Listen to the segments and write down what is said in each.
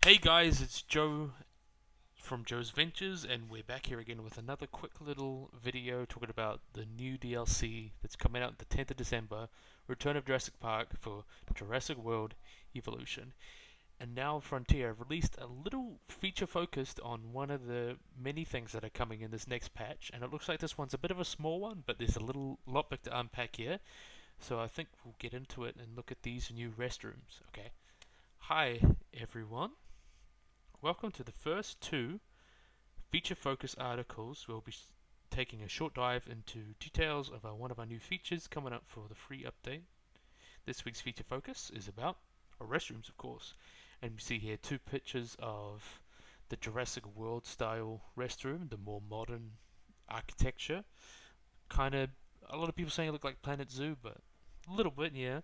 Hey guys, it's Joe from Joe's Ventures, and we're back here again with another quick little video talking about the new DLC that's coming out the 10th of December, Return of Jurassic Park for Jurassic World Evolution. And now Frontier have released a little feature focused on one of the many things that are coming in this next patch, and it looks like this one's a bit of a small one, but there's a lot big to unpack here. So I think we'll get into it and look at these new restrooms. Okay. Hi everyone. Welcome to the first two feature focus articles. We'll be taking a short dive into details of one of our new features coming up for the free update. This week's feature focus is about restrooms, of course. And you see here two pictures of the Jurassic World style restroom, the more modern architecture. Kind of, a lot of people saying it look like Planet Zoo, but a little bit, yeah.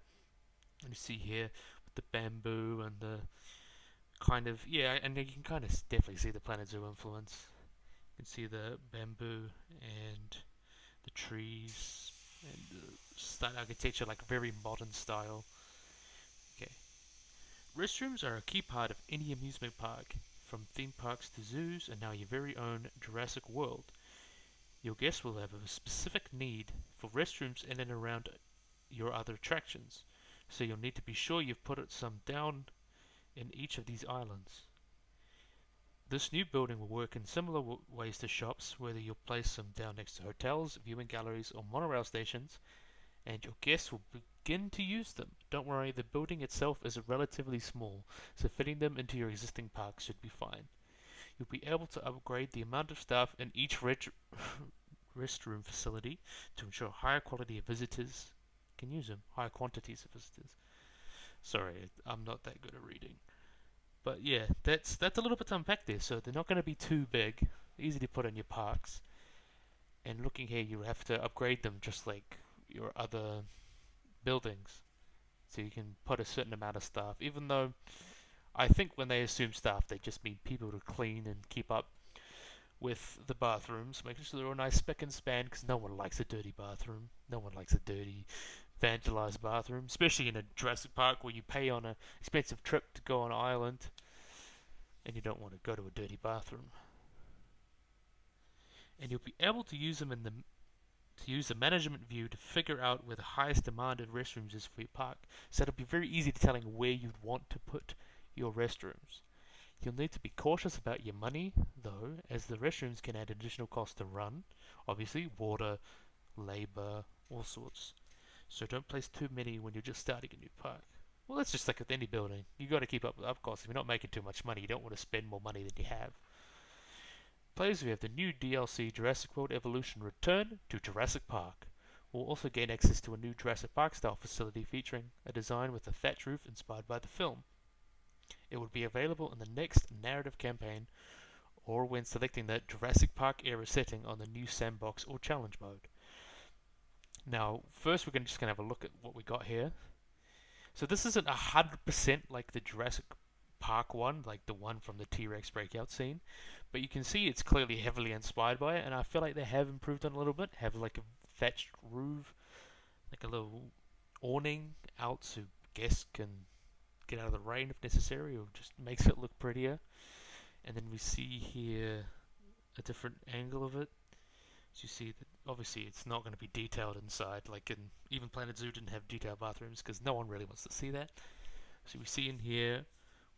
And you see here with the bamboo and the kind of, yeah, and you can kind of definitely see the Planet Zoo influence. You can see the bamboo and the trees and that architecture, like very modern style. Okay, restrooms are a key part of any amusement park, from theme parks to zoos, and now your very own Jurassic World. Your guests will have a specific need for restrooms in and around your other attractions, so you'll need to be sure you've put some down in each of these islands. This new building will work in similar ways to shops, whether you'll place them down next to hotels, viewing galleries, or monorail stations, and your guests will begin to use them. Don't worry, the building itself is relatively small, so fitting them into your existing park should be fine. You'll be able to upgrade the amount of staff in each restroom facility to ensure higher quality of visitors can use them, higher quantities of visitors. Sorry, I'm not that good at reading. But yeah, that's a little bit to unpack there. So they're not going to be too big, easy to put in your parks. And looking here, you have to upgrade them just like your other buildings, so you can put a certain amount of staff. Even though I think when they assume staff, they just mean people to clean and keep up with the bathrooms, making sure they're all nice spick and span. Because no one likes a dirty bathroom. No one likes a dirty, vandalized bathroom, especially in a Jurassic Park where you pay on an expensive trip to go on an island and you don't want to go to a dirty bathroom. And you'll be able to use them to use the management view to figure out where the highest demand of restrooms is for your park. So it'll be very easy to telling where you'd want to put your restrooms. You'll need to be cautious about your money, though, as the restrooms can add additional costs to run. Obviously, water, labor, all sorts. So don't place too many when you're just starting a new park. Well, that's just like with any building. You got to keep up with up costs. If you're not making too much money, you don't want to spend more money than you have. Players who have the new DLC Jurassic World Evolution Return to Jurassic Park will also gain access to a new Jurassic Park style facility featuring a design with a thatch roof inspired by the film. It will be available in the next narrative campaign or when selecting the Jurassic Park era setting on the new sandbox or challenge mode. Now, first we're just going to have a look at what we got here. So this isn't 100% like the Jurassic Park one, like the one from the T-Rex breakout scene, but you can see it's clearly heavily inspired by it, and I feel like they have improved on it a little bit. Have like a thatched roof, like a little awning out so guests can get out of the rain if necessary, or just makes it look prettier. And then we see here a different angle of it. So you see that obviously it's not going to be detailed inside, like in even Planet Zoo didn't have detailed bathrooms because no one really wants to see that. So we see in here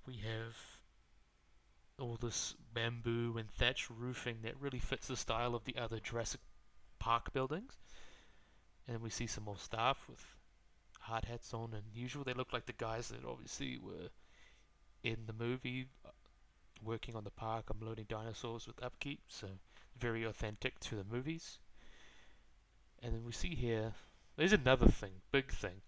we have all this bamboo and thatch roofing that really fits the style of the other Jurassic Park buildings. And we see some more staff with hard hats on, and usual they look like the guys that obviously were in the movie working on the park unloading dinosaurs with upkeep, so very authentic to the movies. And then we see here, there's another thing, big thing.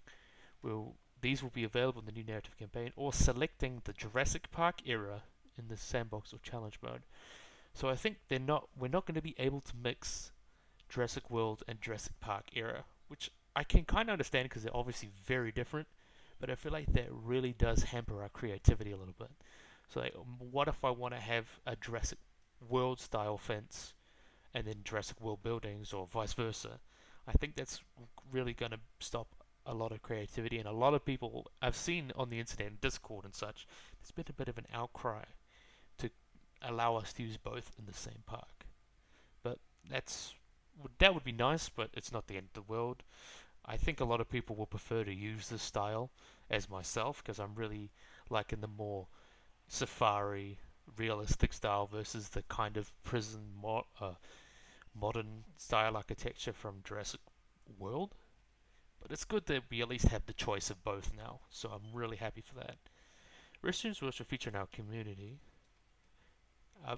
These will be available in the new narrative campaign or selecting the Jurassic Park era in the sandbox or challenge mode. So I think we're not going to be able to mix Jurassic World and Jurassic Park era, which I can kind of understand because they're obviously very different, but I feel like that really does hamper our creativity a little bit. So like, what if I want to have a Jurassic World style fence and then Jurassic World buildings or vice versa? I think that's really going to stop a lot of creativity, and a lot of people I've seen on the internet and Discord and such, there's been a bit of an outcry to allow us to use both in the same park. But that's that would be nice, but it's not the end of the world. I think a lot of people will prefer to use this style as myself because I'm really liking the more safari, realistic style versus the kind of modern style architecture from Jurassic World. But it's good that we at least have the choice of both now, so I'm really happy for that. Restrooms will also feature in our community. Uh,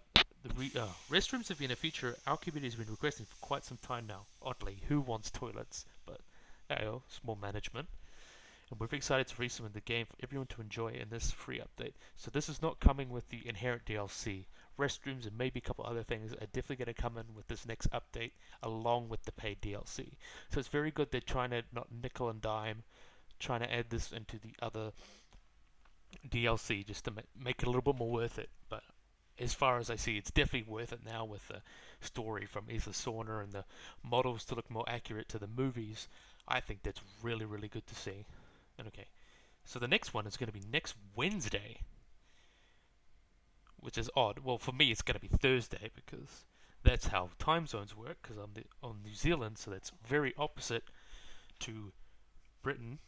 restrooms have been a feature our community has been requesting for quite some time now. Oddly, who wants toilets? But small management. And we're excited to release them in the game for everyone to enjoy in this free update. So this is not coming with the inherent DLC. Restrooms and maybe a couple other things are definitely going to come in with this next update along with the paid DLC. So it's very good they're trying to not nickel and dime, trying to add this into the other DLC just to make it a little bit more worth it. But as far as I see, it's definitely worth it now with the story from Isla Sorna and the models to look more accurate to the movies. I think that's really, really good to see. Okay, so the next one is going to be next Wednesday, which is odd. Well, for me, it's going to be Thursday because that's how time zones work. Because I'm on New Zealand, so that's very opposite to Britain,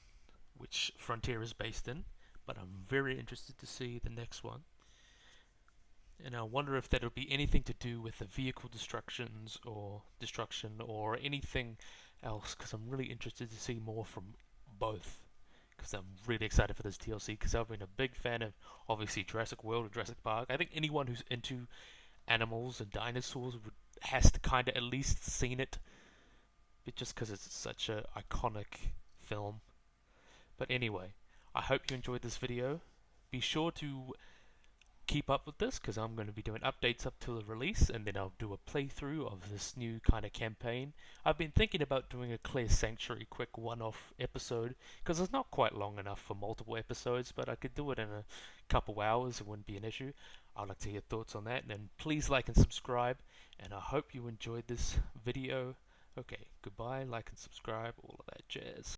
which Frontier is based in. But I'm very interested to see the next one. And I wonder if that'll be anything to do with the vehicle destruction or anything else, because I'm really interested to see more from both. Because I'm really excited for this DLC, because I've been a big fan of, obviously, Jurassic World or Jurassic Park. I think anyone who's into animals and dinosaurs has to kind of at least seen it, but just because it's such an iconic film. But anyway, I hope you enjoyed this video. Be sure to keep up with this because I'm going to be doing updates up till the release, and then I'll do a playthrough of this new kind of campaign. I've been thinking about doing a Clear Sanctuary quick one-off episode because it's not quite long enough for multiple episodes, but I could do it in a couple hours. It wouldn't be an issue. I'd like to hear your thoughts on that, and then please like and subscribe, and I hope you enjoyed this video. Okay, goodbye, like and subscribe, all of that jazz.